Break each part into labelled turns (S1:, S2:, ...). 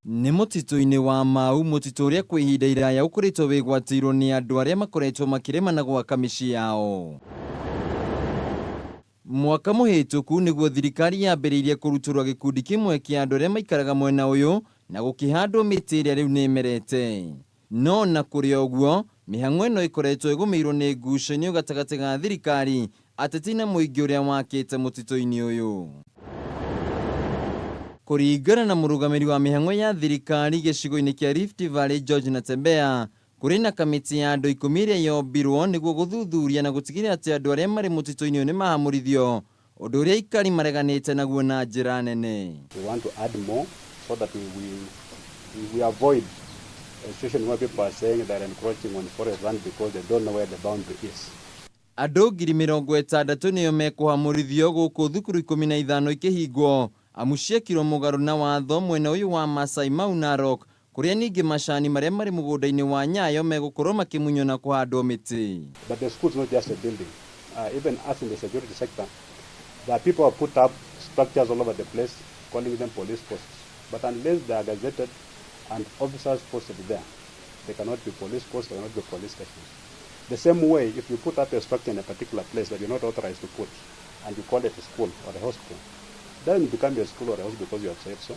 S1: Nĩ mutitu-ini wa Mau, mutitu ũrĩa kwa ihinda iraya ũkoretwo wĩgwatĩirwo nĩ andũ arĩa makoretwo makĩrema na gwaka mĩciĩ yao. Mwaka mũhĩtũku nĩguo thirikari yambĩrĩirie kũrutũrwa gĩkundi kĩmwe kĩa andũ arĩa maikaraga mwena ũyũ na gũkĩhandwo mĩtĩ ĩrĩa rĩu nĩmerete. No na kũrĩ ũguo, mĩhang'o ĩno ĩkoretwo ĩgũmĩirwo nĩ ngucanio gatagatĩ ga thirikari, ateti na mũingĩ ũrĩa wakĩte mutitu-ini ũyũ. Kũringana na mũrũgamĩrĩri wa mĩhang'o ya thirikari gĩcigo-inĩ kĩa Rift Valley George Natembea, kũrĩ na kamĩtĩ ya andũ 10 ĩrĩa yombirwo nĩguo gũthuthuria na gũtigĩrĩra atĩ andũ arĩa marĩ mutito-inĩ ũyũ nĩ mahamũrithio, ũndũ ũrĩa ikari mareganĩte naguo na njĩra nene.
S2: We want to add more so that we avoid a situation where people are saying they're encroaching on forest land because they don't know where the boundary is.
S1: Andũ 60,000 nĩo mekũhamũrithio gũkũ thukuru 15 ikĩhingwo, amu ciekirwo mũgarũ na watho mwena ũyũ wa Masai Mau na Rock, kũrĩa ningĩ macani marĩa marĩ mũgũnda-inĩ wa Nyayo megũkorwo makĩmunywo na kũhandwo mĩtĩ.
S2: But the school is not just a building. Even us in the security sector, there are people who have put up structures all over the place, calling them police posts. But unless they are gazetted and officers posted there, they cannot be police posts, they cannot be police stations. The same way, if you put up a structure in a particular place that you're not authorized to put, and you call it a school or a hospital, then become a school or a hospital because you have said so.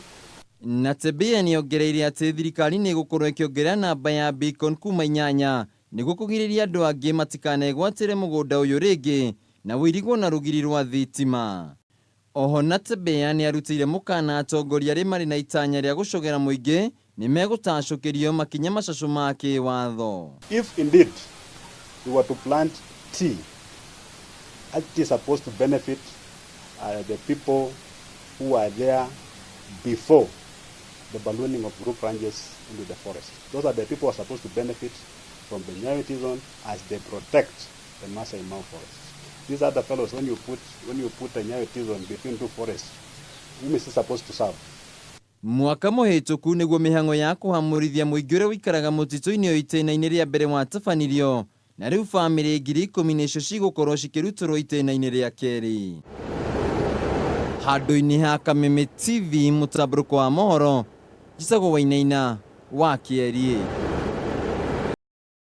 S1: Natembea nĩongereire atĩ thirikari nĩ ĩgũkorwo ĩkĩongerera namba ya beacon kuma 8 nĩguo kũgirĩrĩria andũ angĩ matikanegwatĩre mũgũnda ũyũ rĩngĩ na wĩrigwo na rũgiri rwa thitima. Oho Natembea nĩ arutĩire mũkana atongoria arĩa marĩ na itanya rĩa gũcogera mũingĩ nĩ megũtacũkĩrio makinya macacũ ma kĩwatho.
S2: If indeed we were to plant tea, it is supposed to benefit the people who are there before the ballooning of group ranges into the forest. Those are the people who are supposed to benefit from the Nyayo zone as they protect the Masai Mau forests. These are the fellows, when you put the Nyayo zone between two forests, whom is it supposed to serve?
S1: Mwaka mũhĩtũku nĩguo mĩhang'o ya kũhamũrithia mũingĩ ũrĩa wĩikaraga mũtitũ-inĩ ũyũ itĩna-inĩ rĩa mbere watabanirio, na rĩu bamĩrĩ 10,000 nĩcio cigũkorwo cikĩrutũrwo itĩna-inĩ rĩa kerĩ. Handũ-inĩ ha Kameme TV, mũtambũrũko wa mohoro, njĩtagwo Wainaina wa Kĩeri.